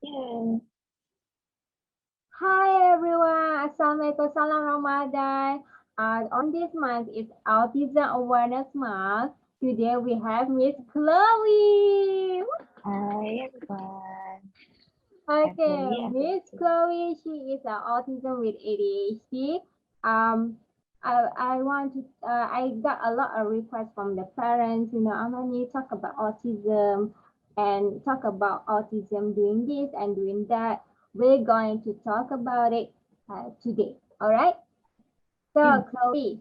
Yeah. Hi everyone, Assalamualaikum, Salam Ramadan. On this month is Autism Awareness Month. Today we have Miss Chloe. Hi everyone. I'm Okay, Chloe. I'm Miss 22. Chloe, she is an autism with ADHD. Um, I want to. I got a lot of requests from the parents. Amani, talk about autism and talk about autism doing this and doing that. We're going to talk about it today. All right. Mm. So, Chloe,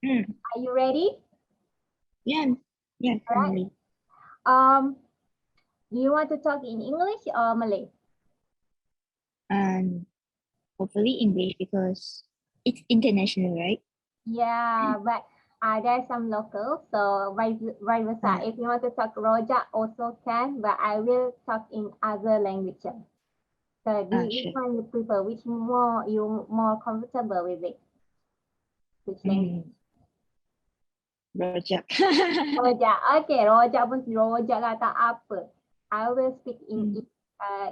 Mm. are you ready? Yeah, yeah, All right. family. Do you want to talk in English or Malay? And hopefully English because it's international, right? Yeah, but there's some local, so vice versa. Uh, If you want to talk Rojak, also can, but I will talk in other languages. So, which sure. one you prefer? Which more you more comfortable with it? Which language? Mm. Rojak. Rojak. Okay, Rojak pun Rojak lah, tak apa. I will speak Mm.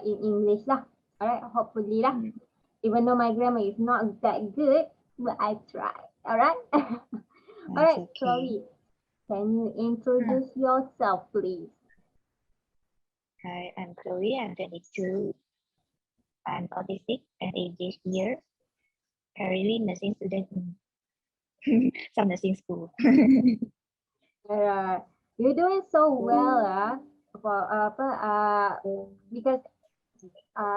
in English lah. Alright, hopefully lah. Mm. Even though my grammar is not that good, but I try. Alright. It's Alright, okay. Chloe. Can you Uh, introduce yourself, please? Hi, I'm Chloe. I'm 22. I'm autistic and ADHD here. Currently nursing student in some nursing school. You're doing so well, for because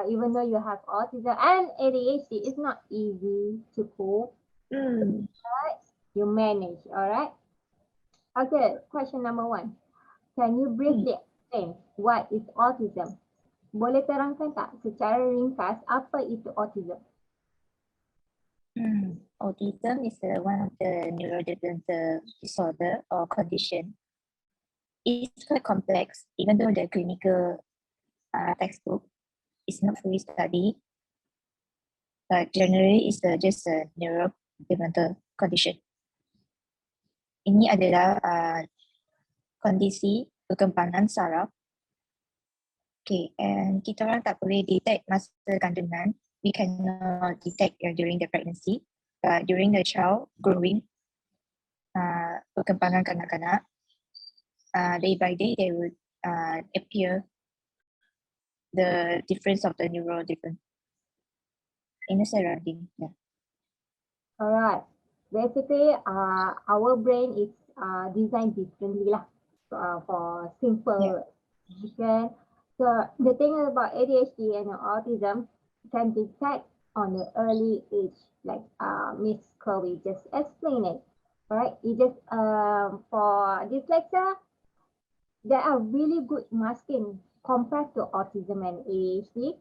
even though you have autism and ADHD, it's not easy to cope. Mm. You manage, all right? Okay, question number one. Can you Mm. briefly explain what is autism? Boleh terangkan tak secara ringkas apa itu autism? Autism is one of the neurodevelopmental disorder or condition. It's quite complex, even though the clinical textbook is not fully studied. But generally, it's just a neurodevelopmental condition. Ini adalah kondisi perkembangan saraf. Okay, and kita orang tak boleh detect masa kandungan. We cannot detect during the pregnancy, but during the child growing, perkembangan kanak-kanak, day by day they would appear the difference of the neural difference in the surrounding. Yeah. Alright. Basically, our brain is designed differently lah. For Yeah. simple vision. So the thing about ADHD and autism can detect on the early age, like Miss Chloe just explained it. Alright, it just for dyslexia, there are really good masking compared to autism and ADHD.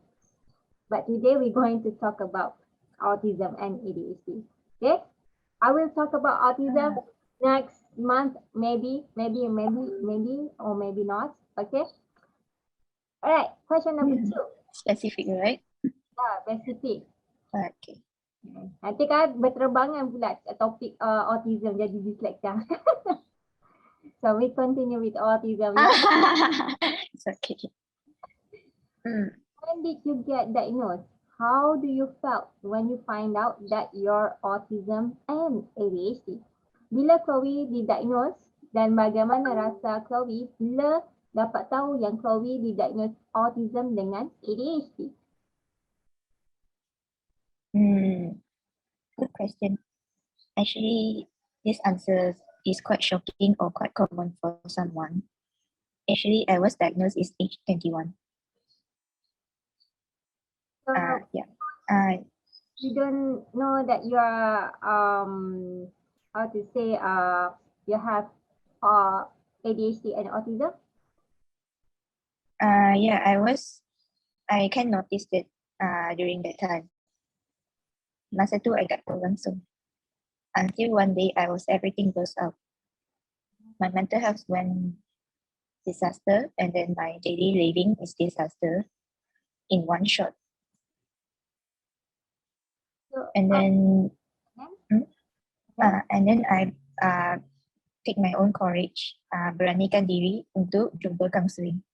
But today we're going to talk about autism and ADHD. Okay? I will talk about autism next month, maybe, or maybe not. Okay. All right. Question number two. Specific, right? Specific. Okay. Nanti kan berterbangan pula topik autism jadi dyslexia. So we continue with autism. It's okay. When did you get diagnosed? How do you felt when you find out that you're autism and ADHD? Bila Chloe didiagnose dan bagaimana rasa Chloe bila dapat tahu yang Chloe didiagnose autism dengan ADHD? Good question. Actually, this answer is quite shocking or quite common for someone. Actually, I was diagnosed at age 21. So Yeah. you don't know that you are how to say you have ADHD and autism? Yeah, I can notice it during that time. Masa tu I got tahu langsung. Until one day everything goes out. My mental health went disaster, and then my daily living is disaster in one shot. So, And then I take my own courage, beranikan diri untuk jumpa counseling.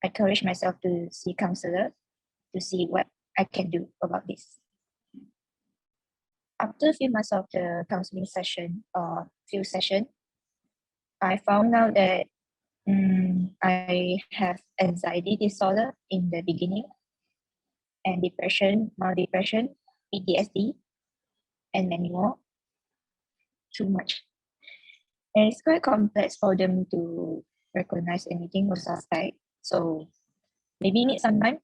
encourage myself to see counselor to see what I can do about this. After a few months of the counseling session or few sessions, I found out that I have anxiety disorder in the beginning, and depression, mild depression, PTSD, and many more. Too much. And it's quite complex for them to recognize anything or suspect. So maybe need some time.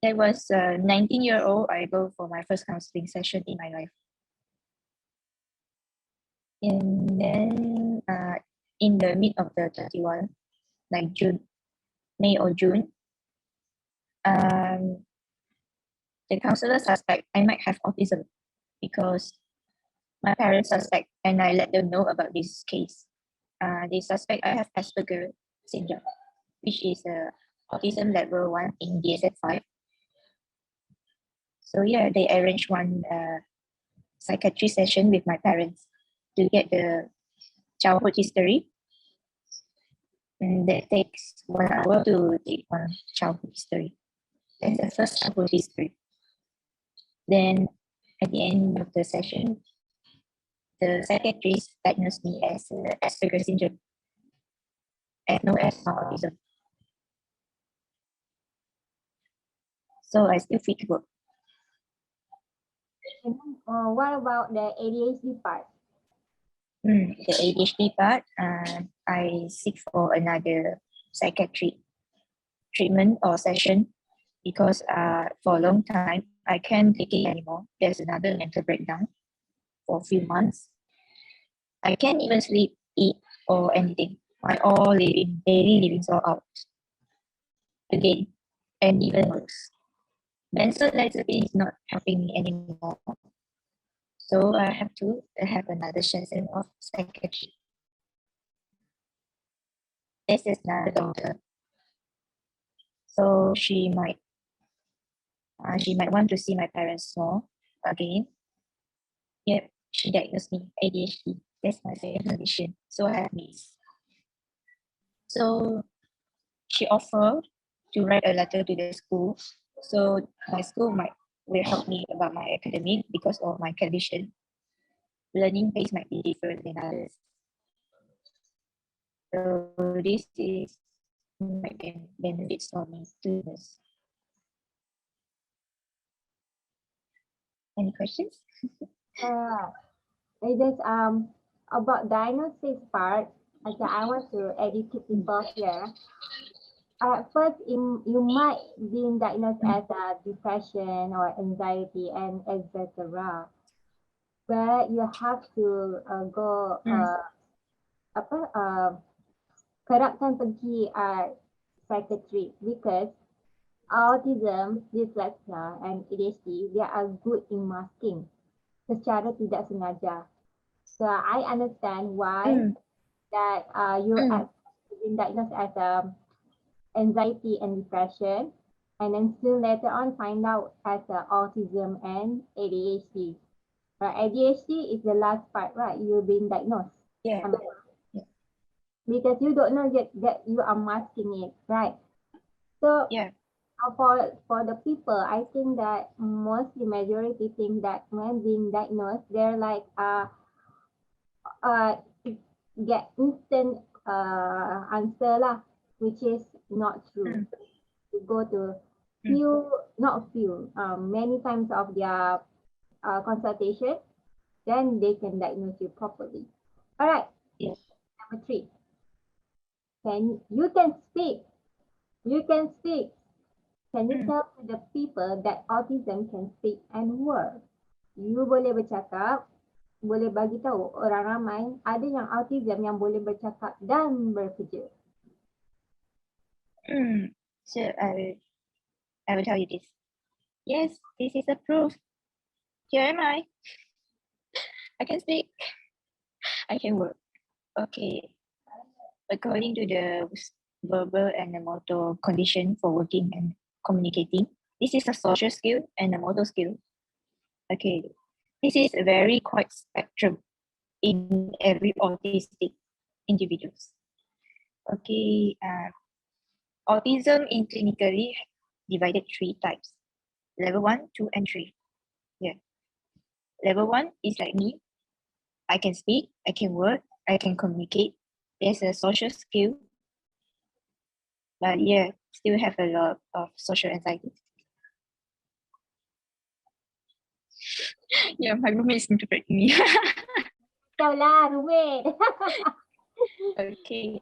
I was 19-year-old. I go for my first counseling session in my life. And then in the mid of the 31, like May or June, the counselor suspect I might have autism because my parents suspect and I let them know about this case. They suspect I have Asperger syndrome, which is autism level 1 in DSM-5. So yeah, they arranged one psychiatry session with my parents to get the childhood history. And that takes 1 hour to take one childhood history. That's the first childhood history. Then at the end of the session, the psychiatrist diagnosed me as Asperger syndrome, as no as autism. So I still fit to work. And what about the ADHD part? The ADHD part, I seek for another psychiatric treatment or session because for a long time I can't take it anymore. There's another mental breakdown for a few months. I can't even sleep, eat, or anything. My all living, daily livings all out again, and even worse. Benzodiazepine is not helping me anymore. So I have to have another session of psychiatry. This is another doctor. So she might want to see my parents more again. Yep, she diagnosed me ADHD. That's my favorite condition. So I have this. So she offered to write a letter to the school. So my school will help me about my academic because of my condition. Learning pace might be different than others. So this is my benefits for me to this. Any questions? It is about diagnosis part. Okay, I want to educate people here. At first, you might be diagnosed as a depression or anxiety and etc. But you have to go kerapkan pergi psychiatry because autism, dyslexia and ADHD, they are good in masking secara tidak sengaja. So I understand why that you have been diagnosed as anxiety and depression, and then soon later on find out as autism and ADHD. But ADHD is the last part, right? You've been diagnosed. Yeah. Because you don't know yet that you are masking it, right? So yeah. For the people, I think that mostly majority think that when being diagnosed, they're like get instant answer lah, which is not true. You go to many times of their consultation, then they can diagnose you properly. All right. Yes. Number 3. You can speak. You can speak. Can you tell the people that autism can speak and work? You boleh bercakap, boleh bagi tahu orang ramai ada yang autism yang boleh bercakap dan bekerja. So I will tell you this. Yes, this is a proof. Here am I. I can speak. I can work. Okay. According to the verbal and the motor condition for working and communicating, this is a social skill and a motor skill. Okay. This is a very quite spectrum in every autistic individuals. Okay. autism in clinically divided 3 types: level 1, 2, and 3. Yeah. Level 1 is like me. I can speak, I can work, I can communicate. There's a social skill, but yeah, still have a lot of social anxiety. Yeah, my roommate is interpreting me. Kau lah, roommate. Okay.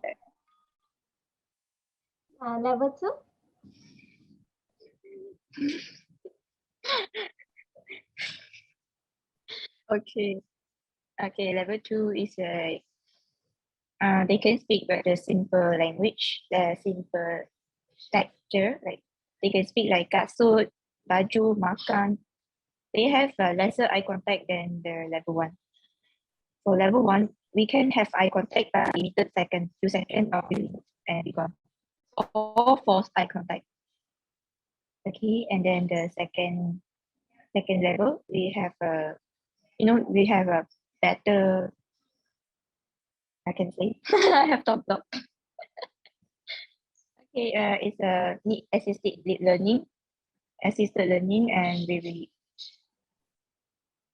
Level 2? Okay. Okay, level 2 is they can speak but the simple language, the simple texture, like they can speak like kasut, baju, makan. They have lesser eye contact than the level 1. For level 1, we can have eye contact but limited seconds, few seconds or few minutes, and be gone. Or forced eye contact. Okay, and then the second level, we have we have a better, I can say, I have talked up. Okay, it's a need assisted learning, and very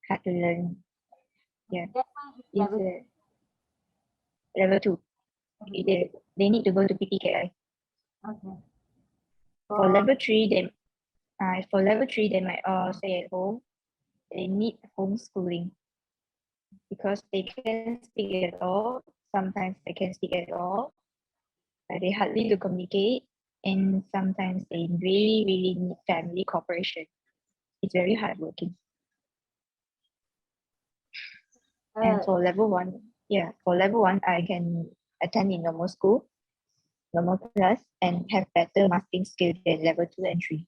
hard to learn. Yeah, That one is it's level level 2. 2. They need to go to PTKI. Okay. For level 3, they might all stay at home. They need homeschooling because they can speak at all. Sometimes they can speak at all. They hardly to communicate, and sometimes they really, really need family cooperation. It's very hardworking. And for level 1, I can attend in normal school, normal class, and have better masking skill than level 2 and 3.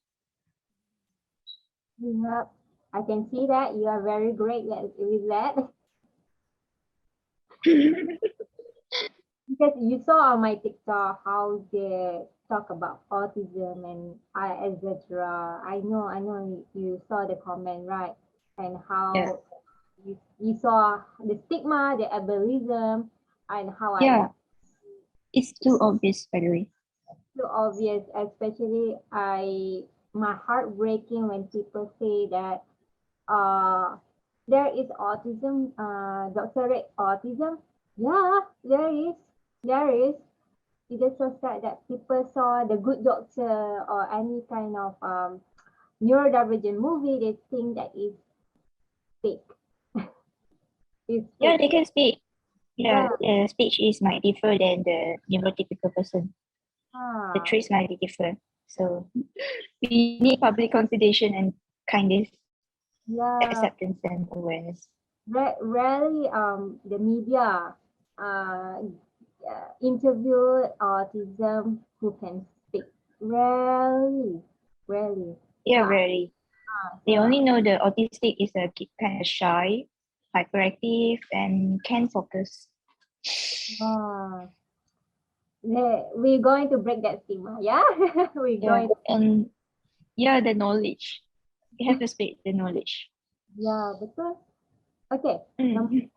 Yeah, I can see that you are very great with that. Because you saw on my TikTok how they talk about autism and etc. I know you saw the comment, right? And Yeah, how you saw the stigma, the ableism, and how yeah, it's too obvious, by the way. so obvious, especially my heart breaking when people say that uh there is autism, doctorate autism. Yeah, there is. It is so sad that people saw the good doctor or any kind of neurodivergent movie, they think that is fake. It's Yeah, fake. they can speak. Yeah, Yeah. the speech is might differ than the neurotypical person. The Ah, traits might be different. So we need public consideration and kindness, yeah. acceptance, and awareness. Rarely the media interview autism who can speak. Rarely. Yeah, So very. They so only know the autistic is a kid kind of shy, hyperactive, and can focus. uh, we're going to break that stigma. Yeah, we're Yeah, going. and yeah, the knowledge. You have to speak the knowledge. Yeah, betul. Okay, Mm.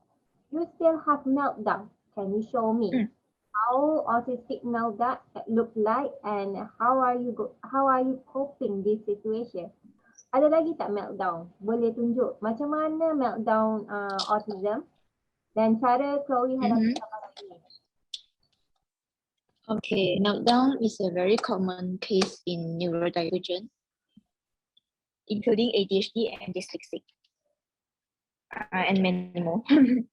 you still have meltdown. Can you show me Mm. how autistic meltdown look like and how are you coping this situation? Ada lagi tak meltdown? Boleh tunjuk macam mana meltdown autism dan cara Chloe hadapi Mm-hmm. masalah ini. Okay, meltdown is a very common case in neurodivergent, including ADHD and dyslexic, and many more.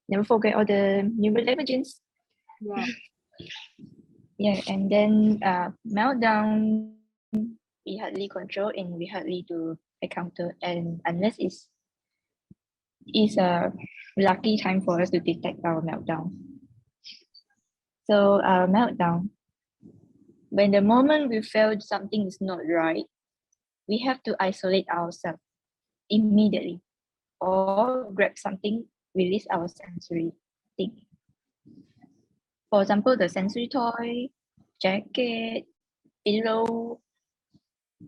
Never forget all the neurodivergence. Yeah. Yeah, and then meltdown we hardly control and we hardly do encounter, and unless it's a lucky time for us to detect our meltdown. So our meltdown, when the moment we feel something is not right, we have to isolate ourselves immediately or grab something, release our sensory thing. For example, the sensory toy, jacket, pillow,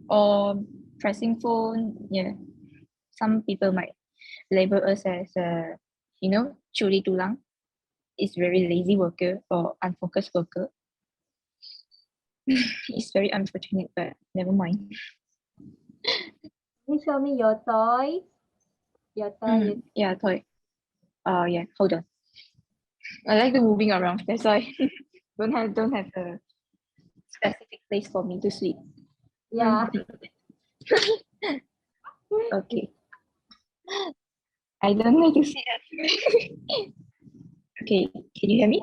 or pressing phone. Yeah, some people might label us as curi tulang. It's very lazy worker or unfocused worker. It's very unfortunate, but never mind. Can you show me your toy? Your toy. Yeah, toy. Yeah, hold on. I like the moving around. That's why don't have a specific place for me to sleep. Yeah. Okay. I don't like to see that. Okay, can you hear me?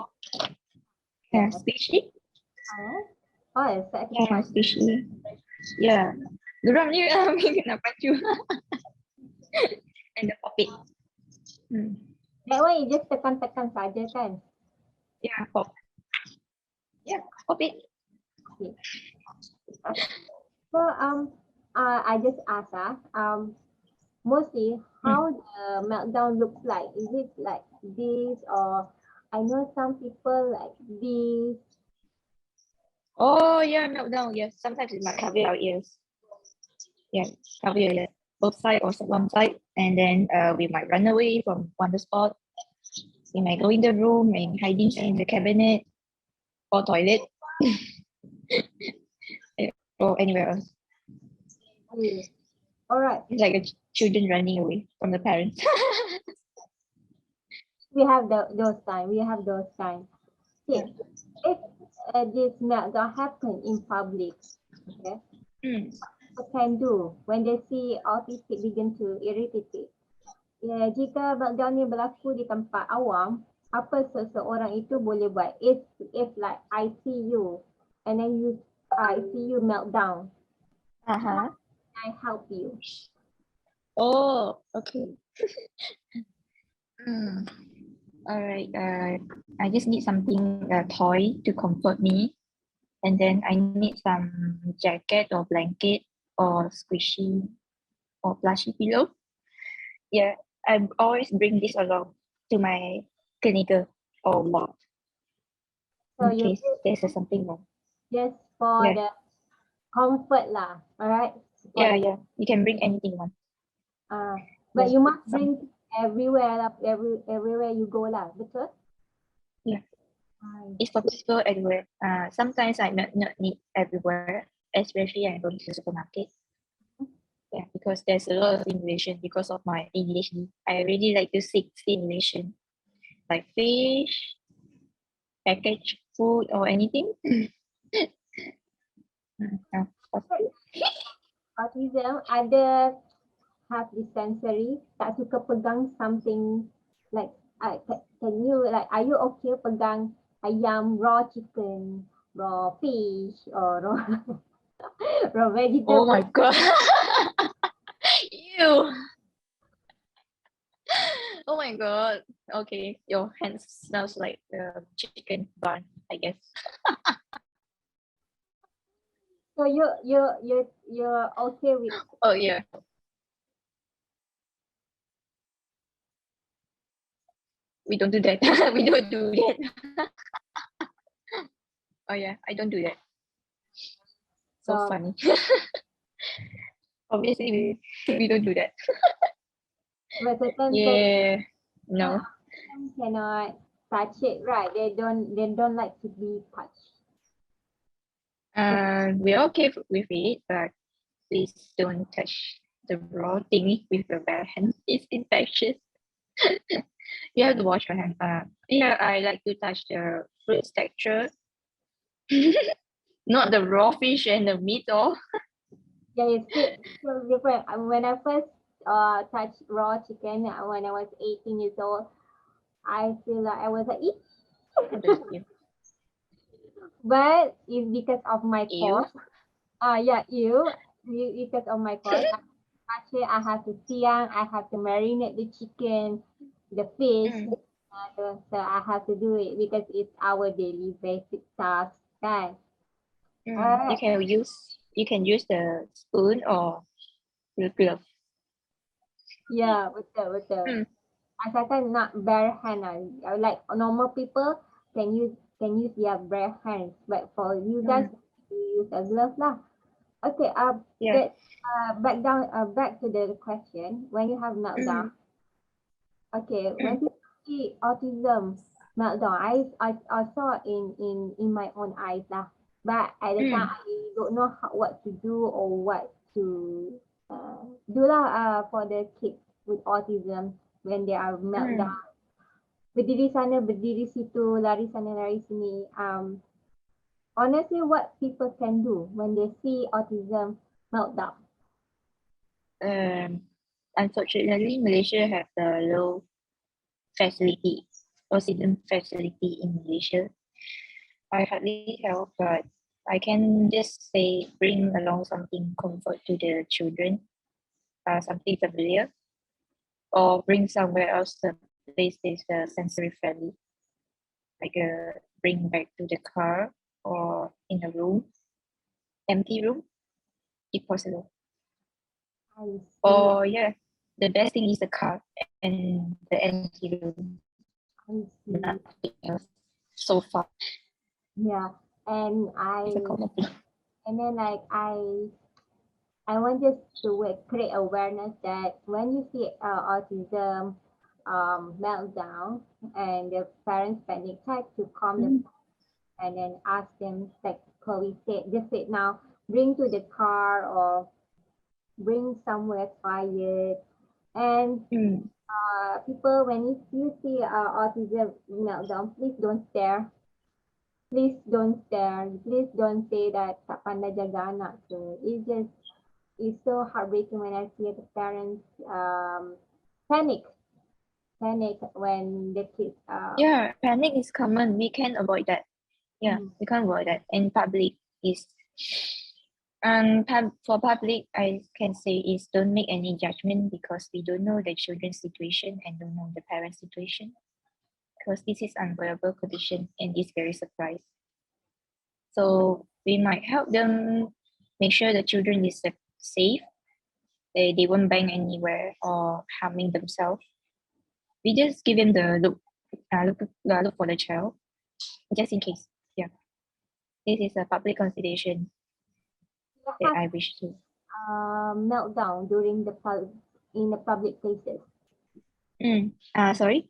Yeah, squishy. Oh, it's Yeah, actually squishy. Yeah. Geram ni kena pacu. And the puppet. that one you just tekan-tekan saja kan? Yeah, pop. Yeah, puppet. Okay. So I just asked mostly how the meltdown looks like. Is it like this, or I know some people like this? Oh yeah, meltdown. Yes, sometimes it might cover our ears. Yeah, cover your ears. Both side or one side, and then we might run away from one spot. We might go in the room and hiding in the cabinet or toilet or anywhere else. Okay. All right. It's like a children running away from the parents. We have those time. We have those time. Yeah. Okay. If this meltdown happen in public, okay, what can do when they see autistic begin to irritate? Ya, jika meltdown ni berlaku di tempat awam, apa seseorang itu boleh buat? If like I see you and then I see you meltdown, I help you. Oh, okay. All right. I just need something, a toy to comfort me, and then I need some jacket or blanket or squishy or plushy pillow. Yeah, I always bring this along to my clinical or ward So in you case there's something wrong. just for Yeah, the comfort lah, alright? yeah, yeah. You can bring anything one. But Yeah, you must some, bring everywhere lah, everywhere you go lah, betul? yeah. It's for people everywhere. Sometimes I not need everywhere, especially I go to the supermarket. Yeah, because there's a lot of stimulation because of my ADHD. I really like to seek stimulation, like fish, packaged food, or anything. Yeah. Autism ada have the sensory, tak suka pegang something like can you like are you okay pegang ayam, raw chicken, raw fish, or raw raw Oh vegetable? my god. Ew. Oh my god. Okay, your hands smells like chicken bun, I guess. So you're okay with Oh yeah. We don't do that. We don't do that. Oh yeah, I don't do that. So funny. Obviously, we don't do that. but certain things Yeah. No. cannot touch it, right? They don't like to be touched. We're okay with it, but please don't touch the raw thingy with your bare hands. It's infectious. You have to wash your hands. Yeah, I like to touch the fruit texture, not the raw fish and the meat. All. Yeah, it's still different. When I first touched raw chicken when I was 18 years old, I feel like I was like, eat. But it's because of my Ew. course. Yeah, because of my course. Actually, I have to siang, I have to marinate the chicken, the fish. So I have to do it because it's our daily basic task, kan? You can use the spoon or the glove. Yeah, betul. Asalkan not bare hand lah. Like normal people can use their bare hands, but for you guys you use a glove lah. Okay, Yeah. back to the question. When you have meltdown, okay, when you see autism meltdown, I saw in my own eyes lah. but at the time I don't know what to do or what to do lah for the kids with autism when they are meltdown. Berdiri sana, berdiri situ, lari sana, lari sini. Honestly, what people can do when they see autism meltdown? Unfortunately, Malaysia have the low facility, autism facility in Malaysia. I hardly help, but I can just say bring along something comfort to the children, something familiar, or bring somewhere else a place is sensory friendly, like bring back to the car or in a room, empty room, if possible. I see. Or yeah, the best thing is the car and the empty room. I see. Nothing else so far. Yeah, and It's a common thing. and then like I want just to create awareness that when you see autism meltdown and the parents panic, try to calm them and then ask them like Chloe said, just said now, bring to the car or bring somewhere quiet. And people, when you see autism meltdown, please don't stare. Please don't stare. Please don't say that tak pandai jaga anak ke. It's so heartbreaking when I see the parents panic when the kids Yeah, panic is common. We can avoid that. Yeah, we can't avoid that. And public is for public, I can say is don't make any judgment because we don't know the children's situation and don't know the parents' situation. Because this is unbearable condition and is very surprised. So we might help them make sure the children is safe. They won't bang anywhere or harming themselves. We just give them the look for the child, just in case. Yeah, this is a public consideration that I wish to. meltdown during in the public places. Sorry.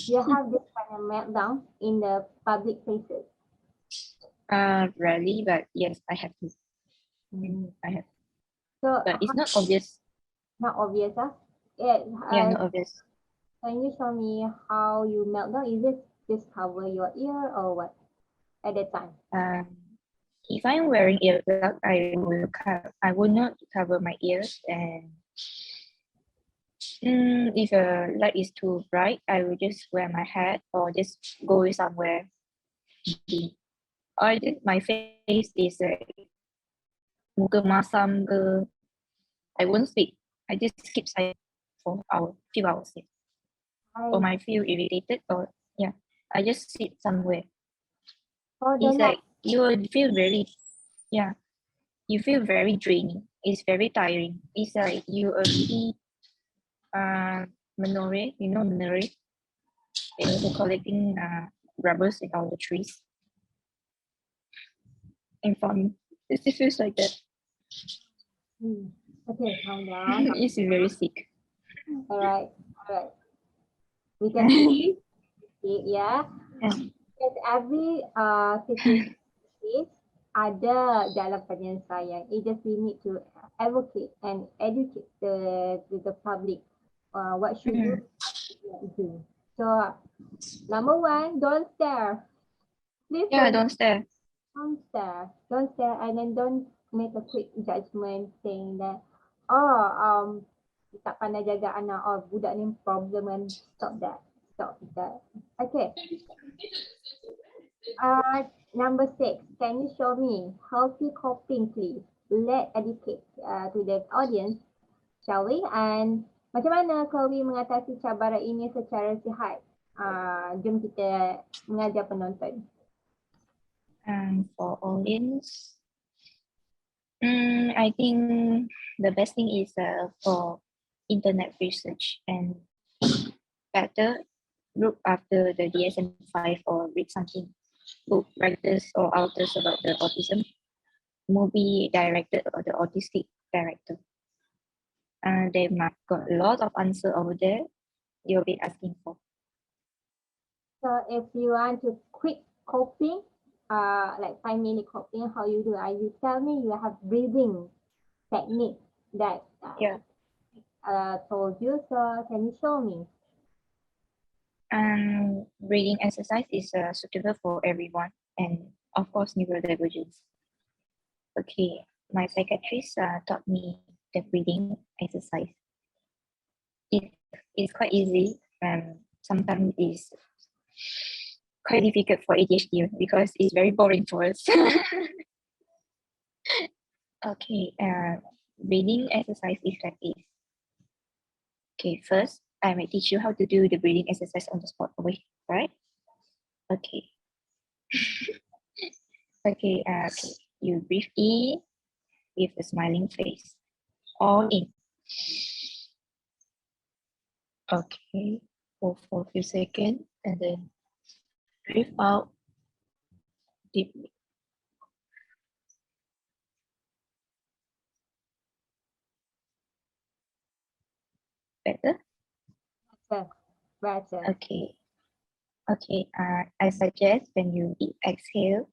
You have this kind of meltdown in the public places. Rarely, but yes, I have to. I have. So, But it's not obvious. Not obvious, huh? Yeah, not obvious. Can you show me how you melt down? Is it just cover your ear or what at that time? If I'm wearing earplug, I will not cover my ears, and if the light is too bright, I will just wear my hat or just go somewhere deep. Or my face is muka masam ke, I won't speak. I just keep silent for few hours. Yeah. Or I feel irritated or yeah, I just sit somewhere. It's like you will feel very you feel very draining. It's very tiring. It's like you already menore, you know menore. They're also collecting rubbers in all the trees. And for me, it feels like that. Okay, calm down. It's very sick. All right. We can see it, yeah. Because every situation ada dalam penyelesaian. It just we need to advocate and educate the public. What should you do? So, number one, don't stare. Please don't stare. Don't stare. Don't stare, and then don't make a quick judgment saying that, tak pandai jaga anak, or budak ni problem, and stop that. Okay. Number 6, can you show me healthy coping, please? Let educate to the audience, shall we? And macam mana Chloe mengatasi cabaran ini secara sihat? Jom kita mengajar penonton. For audience, I think the best thing is for internet research and better look after the DSM-5 or read something book writers or authors about the autism, movie directed or the autistic director. They might got a lot of answer over there you'll be asking for. So if you want to quick coping, like 5 minute copying how you do. You tell me you have breathing technique that Yeah. told you. So can you show me? Breathing exercise is suitable for everyone, and of course, neurodivergence. Okay, my psychiatrist taught me the breathing exercise. It's quite easy, and sometimes it's quite difficult for ADHD because it's very boring for us. Okay, breathing exercise is like this. Okay, first, I might teach you how to do the breathing exercise on the spot. Wait, right? Okay. Okay, you breathe in with a smiling face. All in. Okay, hold for a few seconds and then breathe out deeply. Better? Better, better. Okay. Okay, I suggest when you exhale,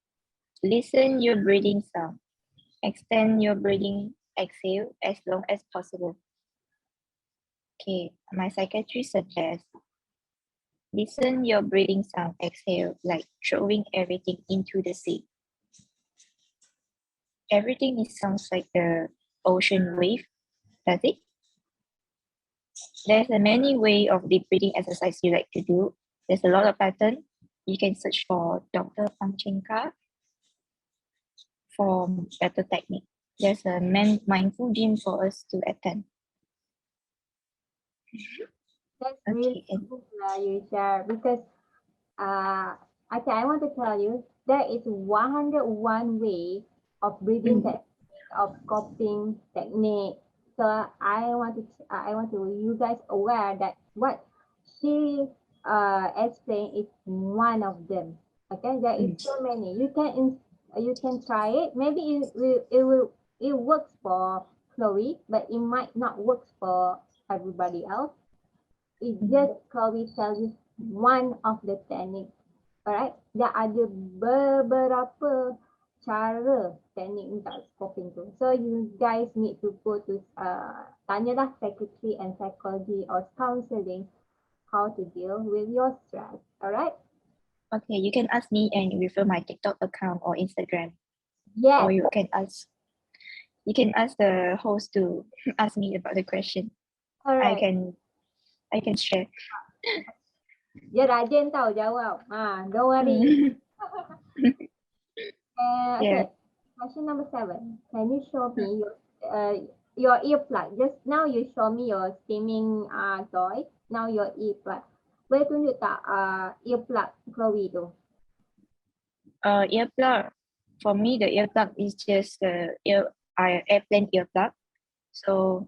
listen your breathing sound. Extend your breathing exhale as long as possible. Okay, my psychiatrist suggests listen your breathing sound exhale like throwing everything into the sea. Everything sounds like the ocean wave, does it? There's a many way of deep breathing exercise you like to do. There's a lot of pattern. You can search for Dr. Panchenka for better technique. There's a mindful gym for us to attend. That's really Okay, and good, you share, because okay, I want to tell you there is 101 way of breathing technique, of coping technique. So I want to you guys aware that what she explained is one of them. Okay, there is mm, so many. You can try it. Maybe it works for Chloe, but it might not work for everybody else. It just Chloe tells you one of the technique. Alright, dia ada beberapa cara teknik untuk coping tu. So you guys need to go to tanyalah secretary and psychology or counseling how to deal with your stress. Alright? okay, you can ask me and refer my TikTok account or Instagram, or Yes. you can ask the host to ask me about the question. I Alright. can I can share. Dia rajin tau jawab. Don't worry. Yeah. Okay. Question number 7. Can you show me your earplug? Just now you show me your steaming toy. Now your earplug. Boleh tunjuk tak earplug Chloe tu? Earplug. For me, the earplug is just the airplane earplug. So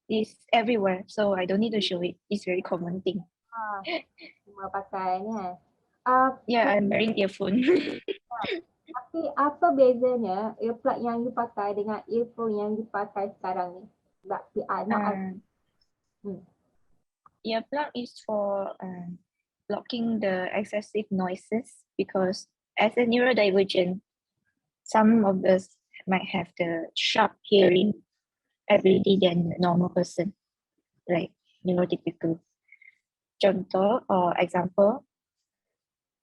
it's everywhere. So I don't need to show it. It's very common thing. Semua pakai ni kan. Yeah, I'm wearing earphone. Tapi apa bezanya earplug yang you pakai dengan earphone yang you pakai sekarang ni? Sebab not all. Earplug is for blocking the excessive noises because as a neurodivergent, some of us might have the sharp hearing ability than a normal person, like neurotypical. Contoh or example,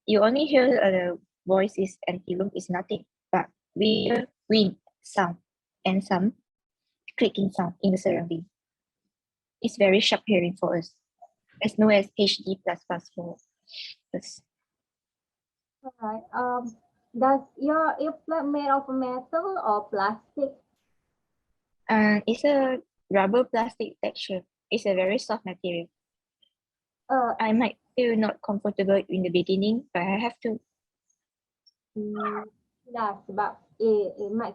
you only hear the voices and room is nothing, but we hear wind sound and some clicking sound in the surrounding. It's very sharp hearing for us, as known as HD plus for us. Alright. Does your earplug made of metal or plastic? It's a rubber plastic texture. It's a very soft material. I might feel not comfortable in the beginning, but I have to. Lah sebab it might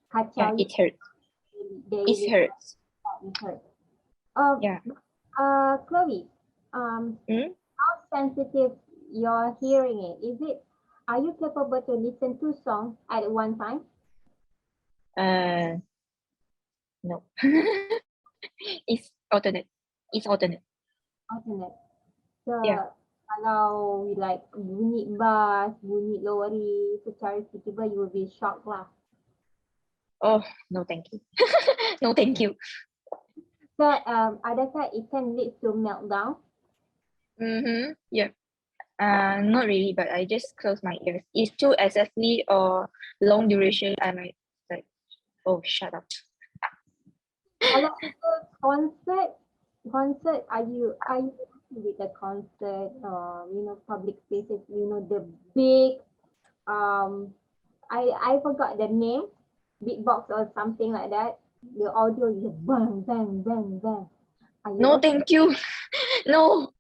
kacau Yeah, it hurts. It hurts. It hurts. Yeah. Chloe, how sensitive your hearing is? Are you capable to listen to songs at one time? No. It's alternate. It's alternate. Alternate. So Yeah. Kalau like bunyi bass, bunyi lori secara tiba-tiba you will be shocked lah. Oh, no, thank you. No, thank you. So adakah it can lead to meltdown? Yeah. Not really, but I just close my ears. It's too excessively or long duration. I might like, oh, shut up. Kalau concert, are you with the concert or public spaces, the big I forgot the name, beatbox or something like that. The audio is bang bang bang bang. Are you No, okay? thank you. No.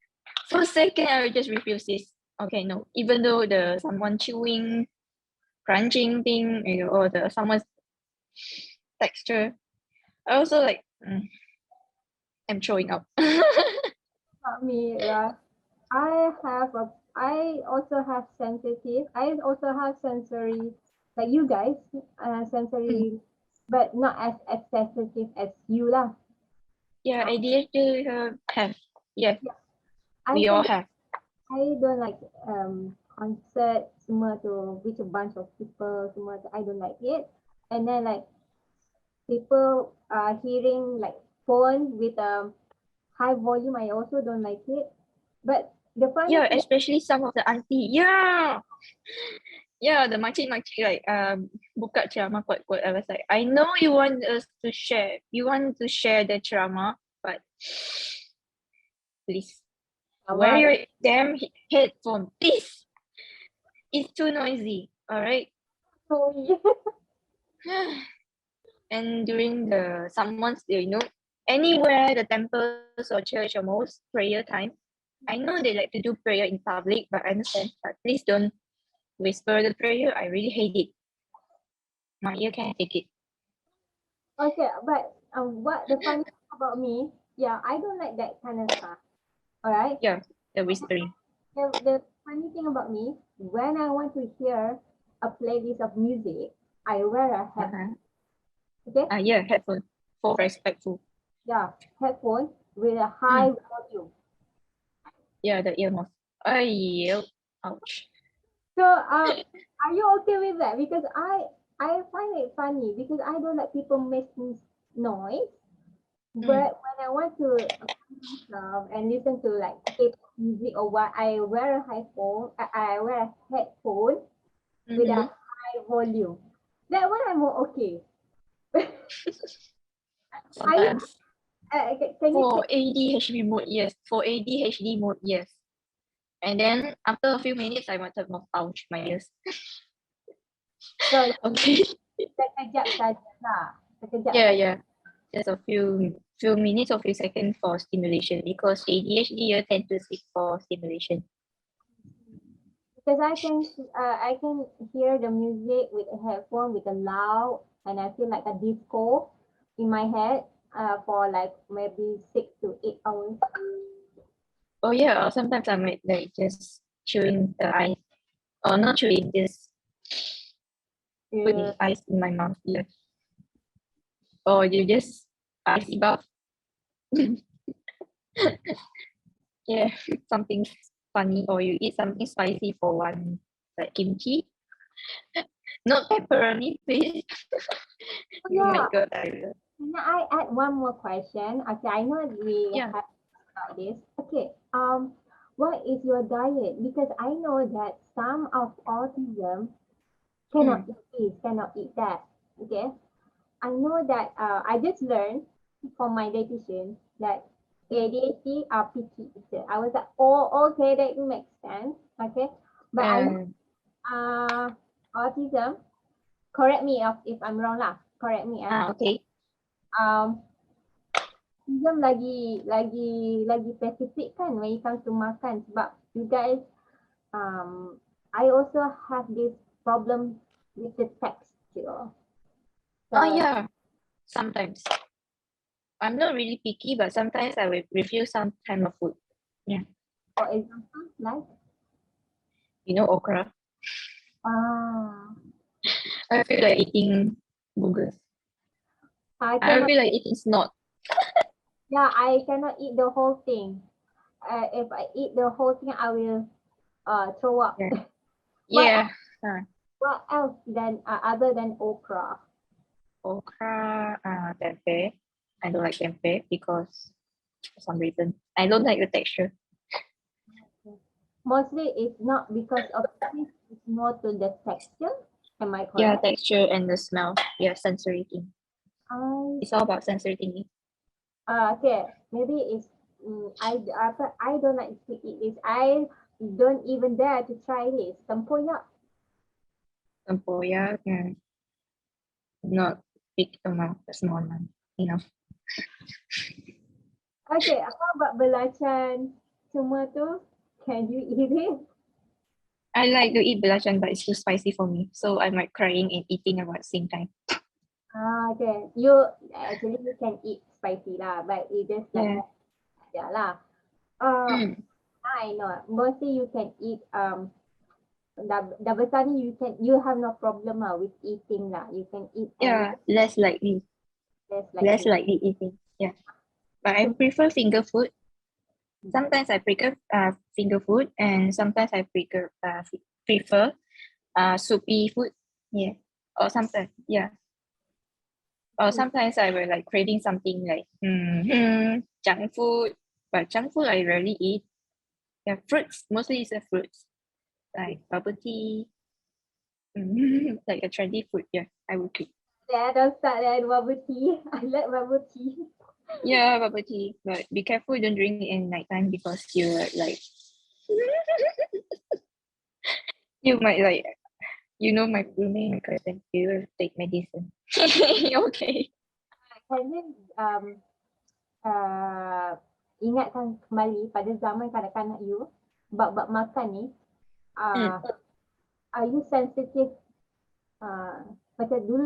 For a second, I will just refuse this. Okay, no. Even though the someone chewing, crunching thing, or the someone's texture, I also like, I'm throwing up. Not me, right? I also have sensitive. I also have sensory, like you guys, sensory, but not as sensitive as you lah. Yeah, ADHD have. Yes, I we all can have. I don't like concert semua tu with a bunch of people semua tu, I don't like it. And then like people hearing like phone with a high volume, I also don't like it. But the funny Yeah, thing, especially some of the auntie. Yeah. Yeah, the makcik like buka ceramah quote. I was like, I know you want us to share. You want to share the ceramah, but please wear your damn headphone. Please. It's too noisy. All right. sorry. And during the someone's, anywhere the temples or church or most prayer time, I know they like to do prayer in public, but I understand. But please don't whisper the prayer. I really hate it. My ear can't take it. Okay, but what the funny thing about me, yeah, I don't like that kind of stuff. All right. Yeah, the whispering. The funny thing about me, when I want to hear a playlist of music, I wear a headphone. Okay. Yeah, headphone for respectful. Yeah, headphone with a high volume. Yeah, the earmuffs. Oh, ouch. So, are you okay with that? Because I find it funny because I don't like people making noise. But when I want to and listen to like K-pop music or what, I wear a headphone. I wear a headphone with a high volume. That one I'm okay. Are you? Sometimes Can you for take? ADHD mode, yes. For ADHD mode, yes. And then after a few minutes, I wanted more ouch my ears. So Okay. sekejap saja lah. Sekejap Yeah, saja. yeah. Just a few minutes or few seconds for stimulation because ADHD you tend to seek for stimulation. Because I can hear the music with a headphone with a loud, and I feel like a disco in my head for like maybe 6 to 8 hours. Oh yeah, or sometimes I might like just chewing the ice. Or not chewing, just putting Yeah. ice in my mouth. Yeah. Or you just icy bath. Yeah, something funny, or you eat something spicy for one, like kimchi. Not pepperoni, please. You Yeah. might go diarrhea. Can I add one more question? Okay, I know we Yeah. have about this. Okay. What is your diet? Because I know that some of autism cannot eat this, cannot eat that. Okay. I know that I just learned from my dietitian that ADHD are picky eater. I was like, oh, okay, that makes sense. Okay. But I know autism, correct me if I'm wrong lah. Correct me. Okay. Um, autism lagi spesifik kan when it comes to makan sebab you guys I also have this problem with the texture. Oh yeah, sometimes. I'm not really picky, but sometimes I will refuse some kind of food. Yeah. For example, like You know okra? I feel like eating boogers. I I cannot feel like eating snot. yeah, I cannot eat the whole thing. if I eat the whole thing, I will throw up. Yeah. What Yeah. Uh, what else than other than okra? Okra, tempeh. I don't like tempeh because for some reason I don't like the texture. Mostly it's not because of taste, it's more to the texture. Am I Yeah, correct? texture and the smell. Yeah, sensory thing. I It's all about sensory thinking. okay, maybe it's I don't like to eat this. I don't even dare to try this. Tempoyak. Tempoyak, yeah, not big amount, a small amount. You know. Okay, how about belacan? Semua tu, can you eat it? I like to eat belacan, but it's too spicy for me. So I'm like crying and eating at the same time. Okay. You actually you can eat spicy lah, but you just like Yeah. yeah lah. Uh, Mm. I know. Mostly you can eat dah besar ni you have no problem lah with eating lah. You can eat any Yeah, less likely. less like Less this. likely eating. Yeah. But I prefer finger food. Sometimes I prefer finger food, and sometimes I prefer soupy food. Yeah. Or sometimes, yeah. Or sometimes I will like craving something like junk food. But junk food I rarely eat. Yeah, fruits. Mostly it's the fruits. Like bubble tea. Like a trendy food. Yeah, I would eat. Yeah, don't start that bubble tea. I like bubble tea. Yeah, bubble tea. But be careful, don't drink it in nighttime because like you might like my roommate, my cousin, you will take medicine. Okay. Can you uh, ingatkan kembali pada zaman kanak-kanak you, bab makan ni, Mm. uh, are you sensitive? Macam dulu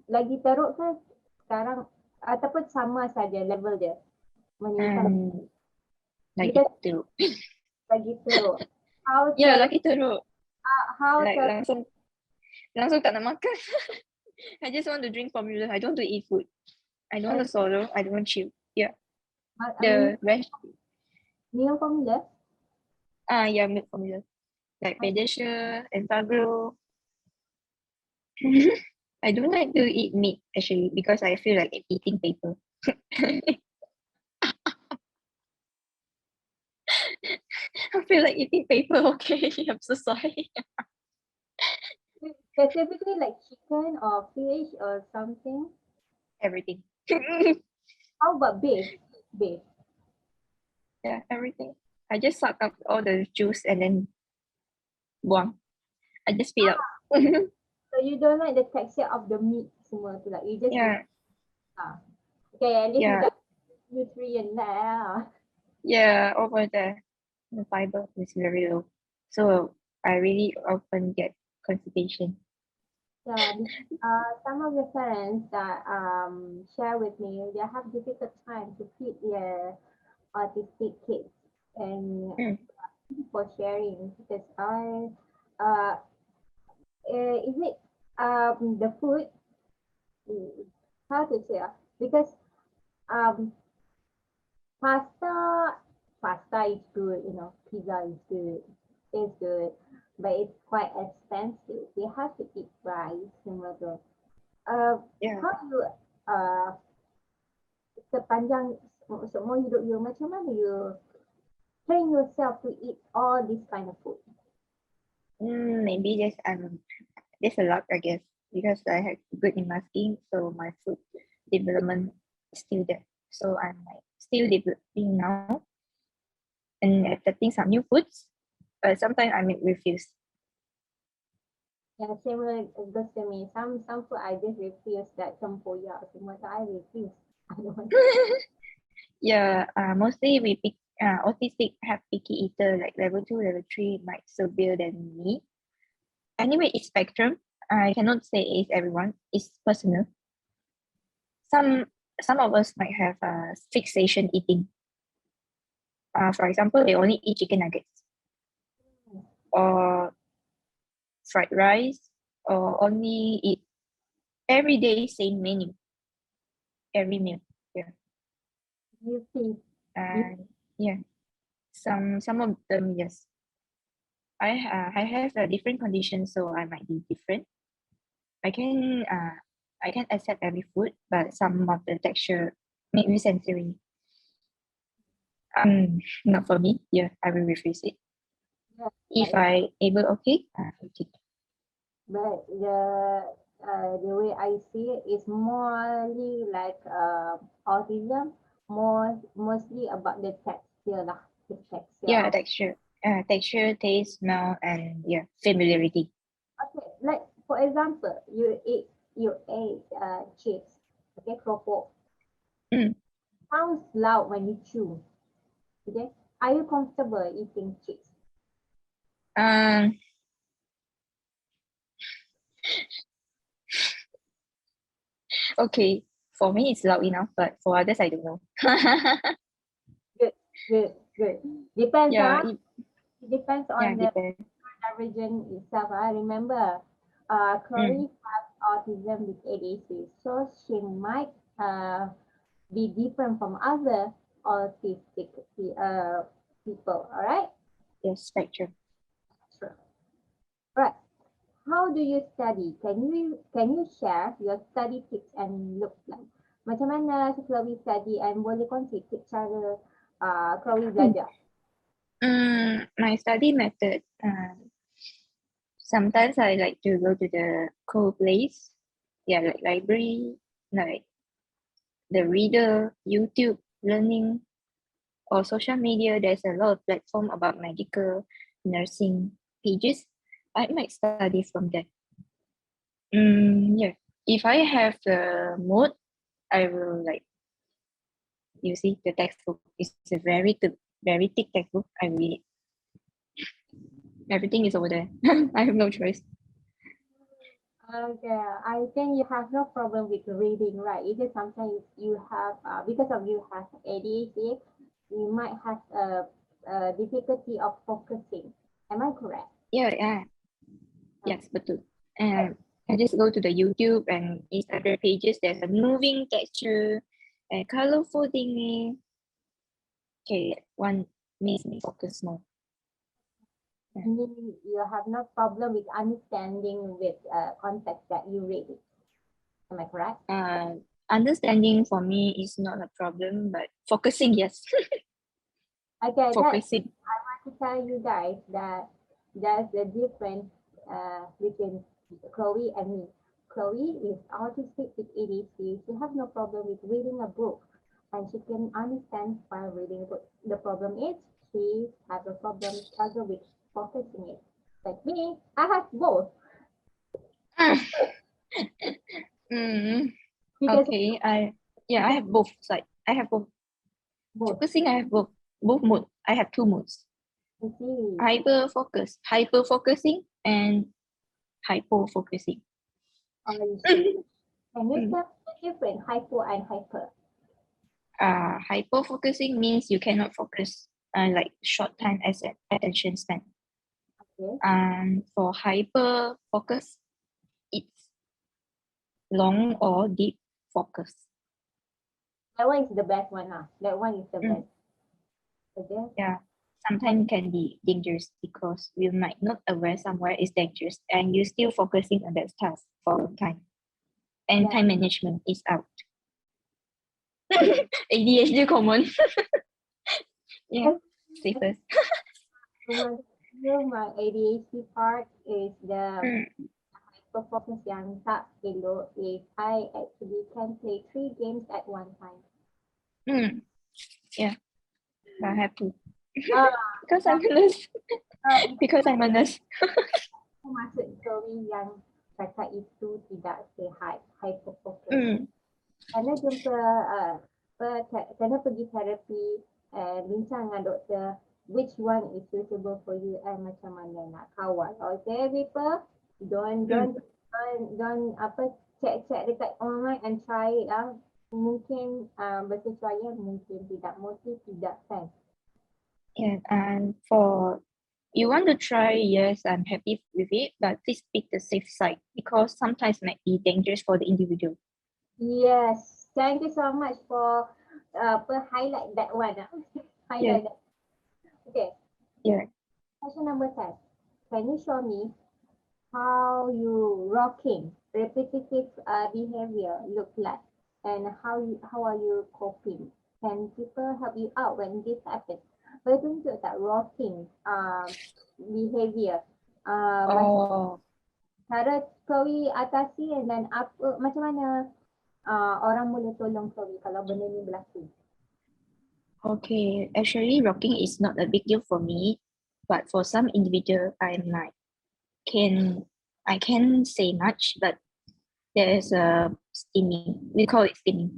lagi teruk ke sekarang ataupun sama saja level dia when you come Like because itu. lagi teruk. How Yeah, ter lagi teruk. how Like ter langsung tak nak makan. I just want to drink formula. I don't want to eat food. I don't want to swallow. I don't want to chew. Yeah. I mean The rest minum formula. yeah, milk formula. Like Pediasure, Enfagrow. I don't like to eat meat actually because I feel like eating paper. I feel like eating paper, okay. I'm so sorry. Specifically like chicken or fish or something. Everything. How about beef? Beef. Yeah, everything. I just suck up all the juice and then buang. I just spit out. So you don't like the texture of the meat semua tu, like you just Yeah, okay, at least you yeah, got nutrient there. yeah. Over there, the fiber is very low, so I really often get constipation. Yeah, some of the parents that share with me, they have difficult time to feed their autistic kids, and Mm. for sharing because uh, is it the food, mm, how to say because um pasta pasta is good, pizza is good, it's good, but it's quite expensive. They have to eat rice similar to Yeah, how you uh sepanjang seumur hidup you, macam mana you train yourself to eat all this kind of food? maybe there's a lot I guess because I had good in masking, so my food development is still there. So I'm like still developing now and accepting some new foods. But sometimes I may refuse. Yeah, similar goes to me. Some food I just refuse, that tempoyak semua tu I refuse. I don't want. Yeah, mostly we pick autistic have picky eater like level 2, level 3 might severe than me. Anyway, it's spectrum. I cannot say it's everyone. It's personal. Some some of us might have fixation eating. For example, they only eat chicken nuggets or fried rice or only eat every day same menu every meal. Yeah, You see, you and yeah, Some of them, yes. I have a different condition, so I might be different. I can accept every food, but some of the texture make me sensory. Not for me. Yeah, I will refuse it. Yeah, If but, I able, okay, okay. but the way I see it is morely like autism, mostly about the texture lah, the texture Yeah, of. texture, taste, smell, and yeah, familiarity. Okay, like for example, you ate chips, okay, keropok. Mm. Sounds loud when you chew. Okay, are you comfortable eating chips? Um, okay. For me, it's loud enough, but for others, I don't know. Good, good, good. Depends, Yeah, It depends yeah, on the depends. region itself. I remember, Mm. Chloe has autism with ADHD, so she might be different from other autistic people. All right, Yes, spectrum. sure. Right. How do you study? Can you share your study tips and look like? Macam mana si Chloe study and boleh kongsi tips cara Chloe belajar? My study method. Sometimes I like to go to the cool place. Yeah, like library, like the reader, YouTube, learning, or social media. There's a lot of platform about medical, nursing pages. I might study from there. Yeah. If I have the mood, I will like, you see the textbook is a very thick textbook. I read it. Everything is over there. I have no choice. Okay, I think you have no problem with reading, right? It's just sometimes you have, because of you have ADHD, you might have a difficulty of focusing. Am I correct? Yeah. Okay. Yes, betul. And I just go to the YouTube and Instagram pages. There's a moving texture and colorful thingy. Okay, one makes me focus more. You have no problem with understanding with context that you read it. Am I correct? Understanding for me is not a problem, but focusing, yes. Okay, that Focusing. I want to tell you guys that there's a difference between Chloe and me. Chloe is autistic with ADHD. She has no problem with reading a book and she can understand while reading a book. The problem is she has a problem struggle with focusing it. Like me, I have both Mm, because okay, I because have both side. I have both. both. Focusing, I have both mood. I have two moods. You see, Hyper focusing, and hypo focusing. you see. Can you tell the difference hypo and hyper? Hyper focusing means you cannot focus like short time as attention span. Okay. For hyper focus, it's long or deep focus. That one is the best one, huh? That one is the Mm, best. Okay. yeah, sometimes can be dangerous because you might not aware somewhere is dangerous and you still focusing on that task for a long time. And Yeah. time management is out. ADHD common. Yeah, say first. My ADHD part is the Mm, hyperfocus yang tak elok if I actually can play 3 games at one time. mm, yeah, I have to. Ah, Because I'm a nurse. itu Because I'm a nurse. masuk story yang cakap itu tidak sihat, hyperfocus. Mm, Kena jumpa, kena pergi terapi and bincang dengan doktor which one is suitable for you and macam mana nak kawal. Okay, people, don't mm. don't don't apa check dekat online and try it lah. Mungkin bersesuaian, mungkin tidak, mostly tidak kan. Yeah, and for you want to try, yes, I'm happy with it, but please pick the safe side because sometimes might be dangerous for the individual. Yes, thank you so much for highlight that one. Yeah. Highlight that. Okay. Yeah. Question number 10. Can you show me how you rocking repetitive behavior look like, and how are you coping? Can people help you out when this happens? Boleh tunjuk tak rocking behavior? Oh, Cara Chloe atasi dan apa macam mana orang boleh tolong Chloe kalau benda ni berlaku? okay. Actually, rocking is not a big deal for me, but for some individual, can I can't say much, but there is a steaming. We call it steaming.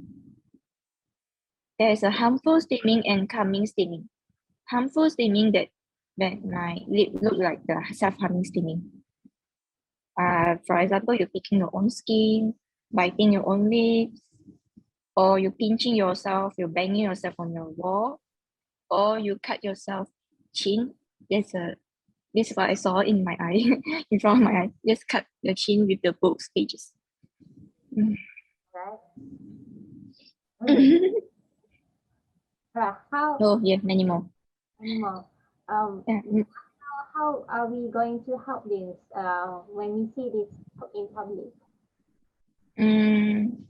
There is a harmful steaming and calming steaming. Harmful steaming that might look like the self-harming steaming. For example, you're picking your own skin, biting your own lips, or you're pinching yourself, you're banging yourself on your wall, or you cut yourself chin. This is what I saw in my eye, in front of my eye. Just cut your chin with the book's pages. Right? Okay. How Oh, yeah, many more. anymore? Yeah. How are we going to help this when we see this in public? Mm,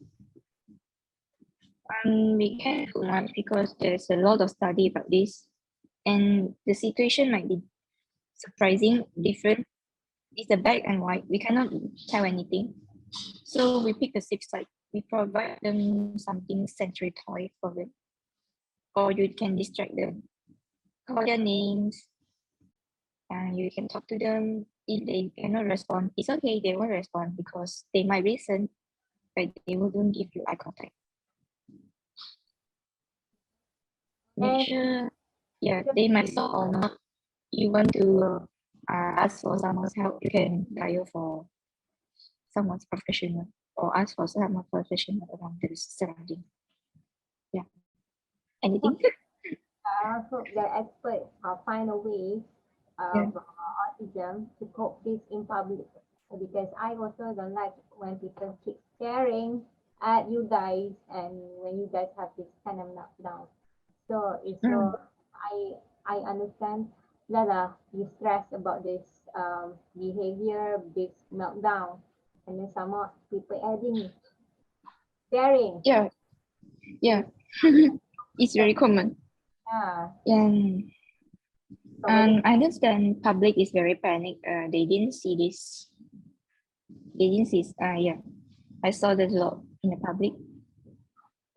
we can't do much because there's a lot of study about this, and the situation might be surprising, different. It's a black and white. We cannot tell anything. So we pick the safe side. We provide them something sensory toy for them, or you can distract them. Call their names, and you can talk to them. If they cannot respond, it's okay. They won't respond because they might listen, but they wouldn't give you eye contact. Make And sure, yeah, they might stop or not. You want to ask for someone's help, you can dial for someone's professional or ask for someone professional around the surrounding. Yeah. Anything? I hope the experts find a way Yeah. of autism to cope this in public, because I also don't like when people keep staring at you guys and when you guys have this kind of knockdown. So it's Mm. I understand Lala, you stress about this behavior, this meltdown, and then some more people adding staring. Yeah. Yeah. It's very common. Yeah. And So boleh I understand public is very panicked. They didn't see this. They didn't see. Yeah. I saw this a lot in the public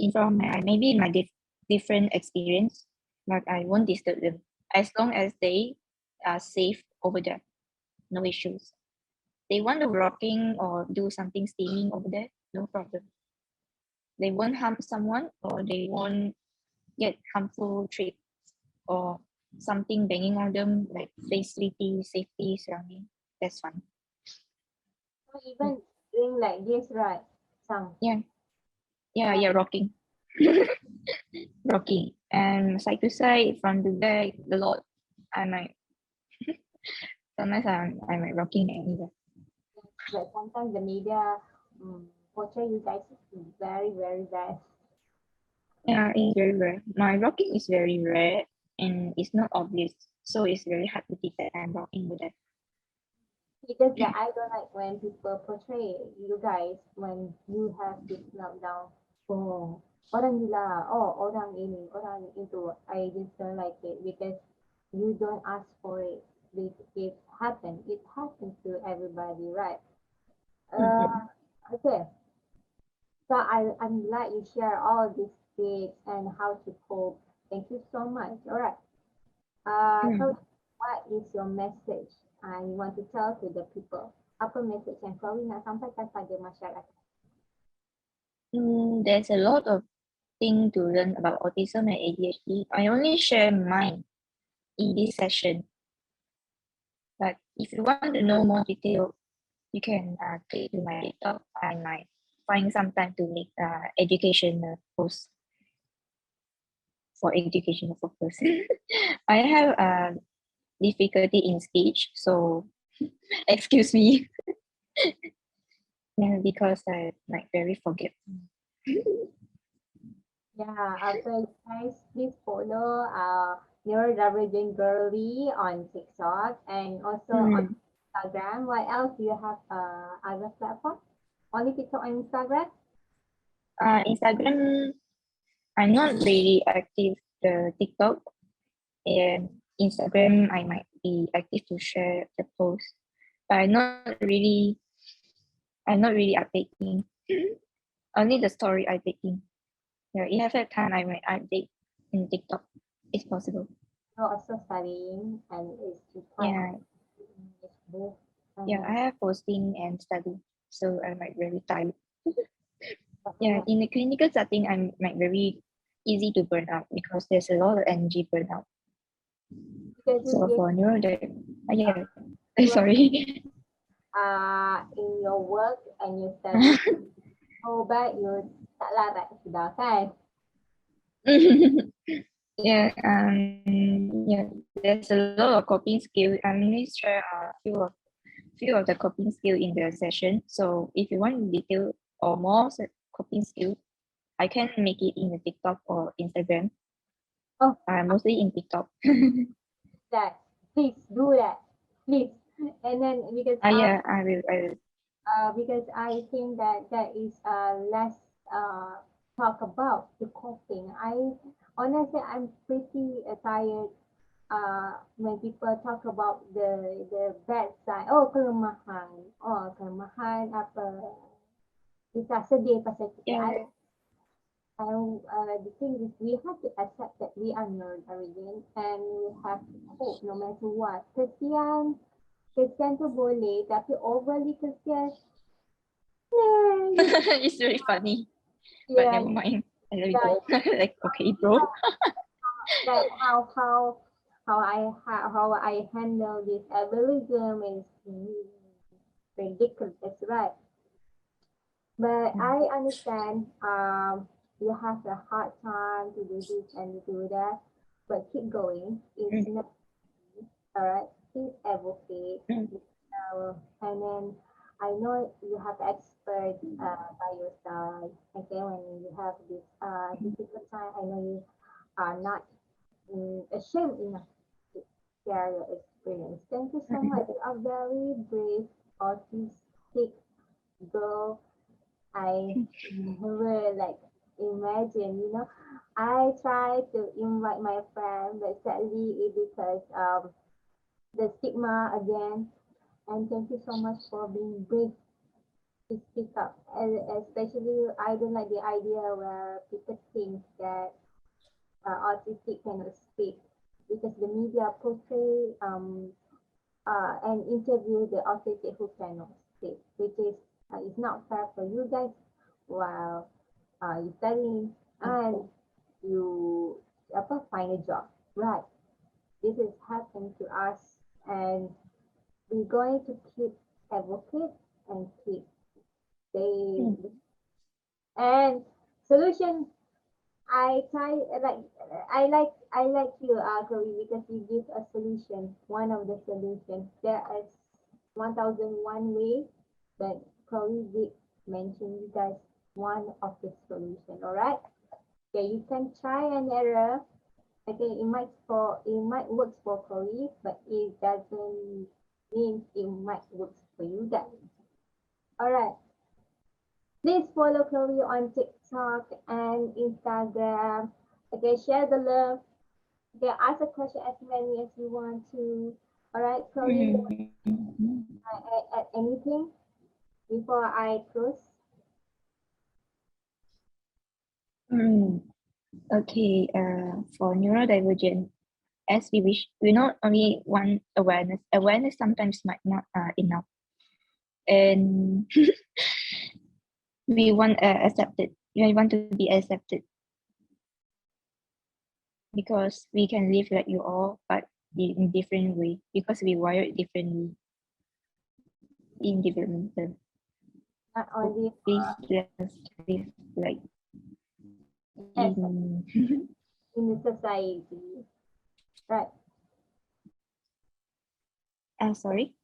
in front of my eye. Maybe in my different experience, but I won't disturb them as long as they are safe over there. No issues. They want to rocking or do something steaming over there, no problem. They won't harm someone or they won't get harmful traits or something banging on them like facility, safety, surrounding. That's fine. so even doing like this, right? Some Yeah, yeah, rocking. Rocking. And side to side, front to back, the lot. I might sometimes I might rocking anywhere. but sometimes the media portray you guys very, very bad. Yeah, it's very rare. My rocking is very rare and it's not obvious. So it's very hard to detect I'm rocking with that. Because that I don't like when people portray you guys when you have this meltdown. Oh, orang gila. Oh, orang ini, orang itu. I just don't like it because you don't ask for it. It happens. It happens to everybody, right? Mhm. Okay. So I'm glad you share all these tips and how to cope. Thank you so much. All right. So Mm. what is your message you want to tell to the people? Apa message yang kau nak sampaikan pada masyarakat? There's a lot of things to learn about autism and ADHD. I only share mine in this session. But if you want to know more detail, you can click to my laptop. I might find some time to make educational posts for educational purpose. I have difficulty in speech, so excuse me. Yeah, because I like very forgetful. Yeah, so guys, please follow neurodivergent girly on TikTok and also on Instagram. What else do you have? Other platform? Only TikTok and Instagram? Instagram, I'm not really active the TikTok, and Instagram I might be active to share the post, but I'm not really updating. Only the story I taking. Yeah, if I have time I might update in TikTok. It's possible. You're also studying and it's quite Yeah, it's both. yeah, I have posting and study, so I might very tired. Yeah, in the clinical setting, I'm like very easy to burn out because there's a lot of energy burnout. Because you So give for neuro, yeah, sorry. in your work and you study obat you tak larat sudah kan? Yeah, there's a lot of coping skill. I'm going to share a few of the coping skill in the session. So if you want detail or more coping skill, I can make it in the TikTok or Instagram. Oh, Mostly in TikTok. that please do that, please. And then Yeah, I will. because I think that that is less talk about the coping. I honestly I'm pretty tired when people talk about the bad side. Oh kelemahan apa kita sedih pasal kita. Yeah. The thing is we have to accept that we are neurodivergent and we have to cope no matter what. Kesian tu boleh tapi overly kesian. It's really funny, but Yeah, never mind. I let it yeah, go. Like, okay, bro. like how I handle this ableism is ridiculous, right? But I understand you have a hard time to do this and do that, but keep going. It's not all right. Please advocate. And then I know you have experts by your side. Okay, when you have this difficult time, I know you are not ashamed enough to share your experience. Thank you so much. You are very brave, autistic girl. I never like imagine, I try to invite my friend, but sadly it because the stigma again. And thank you so much for being brave to speak up. Especially, I don't like the idea where people think that autistic cannot speak because the media portray and interview the autistic who cannot speak, which is not fair for you guys while you studying and you find a job, right? This is happening to us, and we're going to keep advocate and keep saying and solution. I try like I like you, Chloe, because you give a solution. One of the solutions. There is 1001 ways, but Chloe did mention you guys one of the solution. All right. Okay, you can try and error. Okay, it might work for Chloe, but it doesn't mean it might work for you guys. All right. Please follow Chloe on TikTok and Instagram. Okay, share the love. Okay, ask a question as many as you want to. All right, Chloe, add anything before I close? Okay, for neurodivergent, as we wish, we not only want awareness. Awareness sometimes might not enough, and we want accepted. We want to be accepted because we can live like you all, but in different way because we wired differently in developmental. Not only Please just live like as in. in the society, right? Sorry.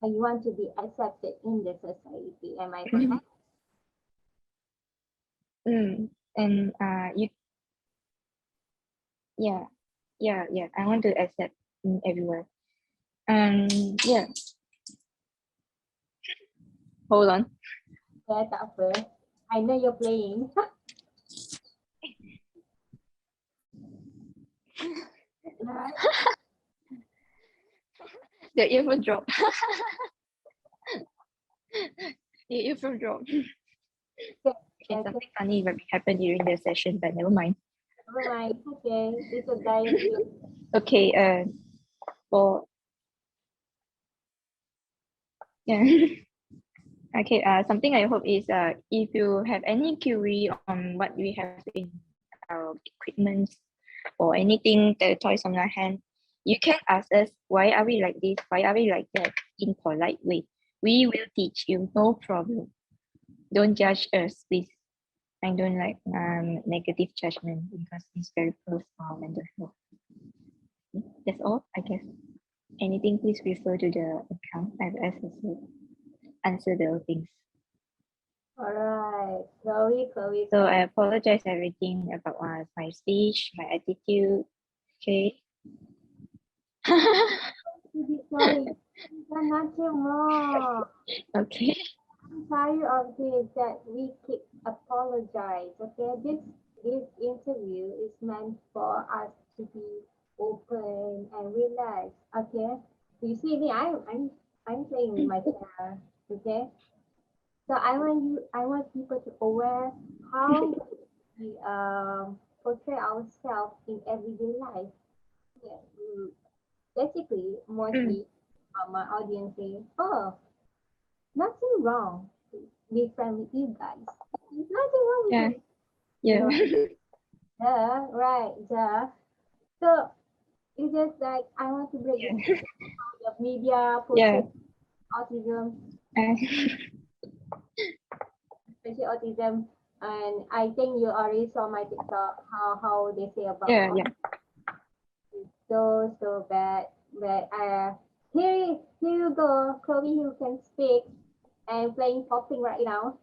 And you want to be accepted in the society. Am I correct? And you, yeah, yeah, I want to accept everywhere. Yeah. Hold on. Yeah, tak apa. I know you're playing. Right? The earphone drop. The earphone drop. Okay. Okay, something funny might happen during the session, but never mind. Never mind. Okay. It's a diary. Okay, for yeah. Okay, something I hope is if you have any query on what we have in our equipment or anything, the toys on our hand, you can ask us why are we like this, why are we like that in polite way. We will teach you, no problem. Don't judge us, please. I don't like negative judgment because it's very close to our mental health. That's all, I guess. Anything, please refer to the account. I've asked to answer the things. Alright. Chloe. So I apologize everything about my speech, my attitude. Okay. Chloe. Bukan nothing more. Okay. I'm tired of this that we keep apologize. Okay, this interview is meant for us to be open and relaxed. Okay, so you see me, I'm playing with my chair. Okay, so I want people to aware how we portray ourselves in everyday life. Yeah, basically, mostly my audience say, oh, nothing wrong be friend with you guys. There's nothing wrong with Yeah. it. You Yeah. know, right, duh. So it's just like I want to break Yeah. the media Yeah. portray autism, Uh, especially autism. And I think you already saw my TikTok how they say about yeah. Yeah. so bad. But here you go, Chloe, who can speak and playing popping right now.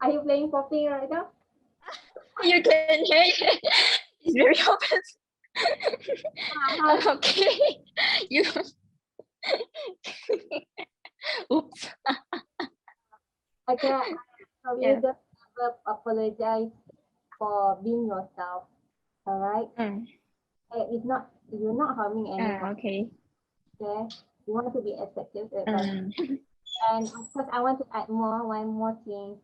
Are you playing popping right now? You can hear it. It's very obvious. Okay. You. Oops. Okay, so you Yeah. just never apologize for being yourself. All right. It's not you're not harming anyone. Okay. Okay. You want to be effective at that. Um. And of course, I want to add one more thing.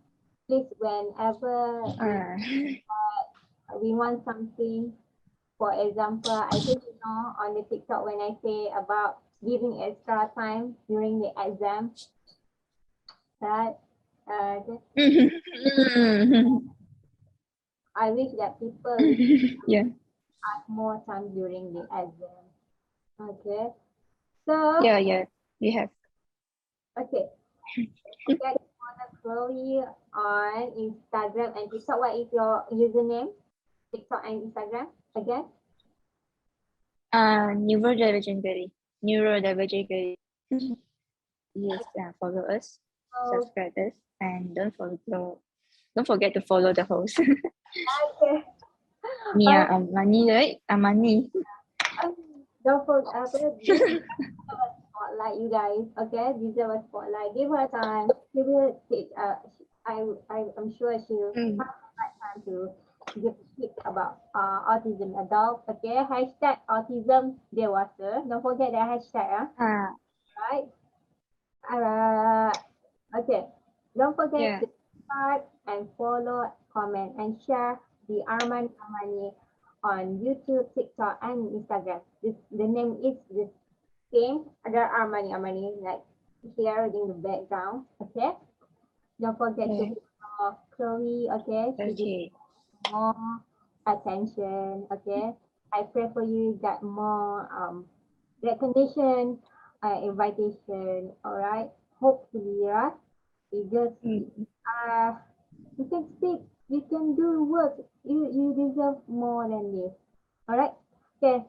Please, whenever we want something, for example, I think you know on the TikTok when I say about giving extra time during the exam, right? I wish that people Yeah. have more time during the exam. Okay. So, Yeah. Yeah. We have. okay. Get Chloe on Instagram and TikTok. What is your username? TikTok and Instagram again? Neurodivergent. Neurodivergent. Yes. Follow us, Oh, subscribe us, and don't forget to follow the host. okay. Mia Amani, right? Amani. Don't forget this spotlight, you guys. Okay, deserve a spotlight. Give her time. She will take. I'm sure she will have time to give a tip about autism adult. Okay, hashtag autism dewasa. Don't forget that hashtag. Right. Okay. Don't forget Yeah. to subscribe and follow, comment, and share the Armani on YouTube, TikTok, and Instagram. The name is the same. Ada Armani, like here in the background. Okay. Don't forget to follow Chloe. Okay. She Okay. deserves more attention. Okay. I pray for you get more recognition, invitation. All right. Hopefully, right? Because you can speak, you can do work. You deserve more than this. All right. Okay.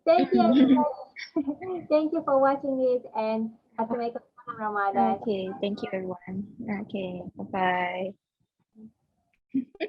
Thank you, everybody. Thank you for watching this, and Assalamualaikum Ramadan. Okay. Thank you, everyone. Okay. Bye bye.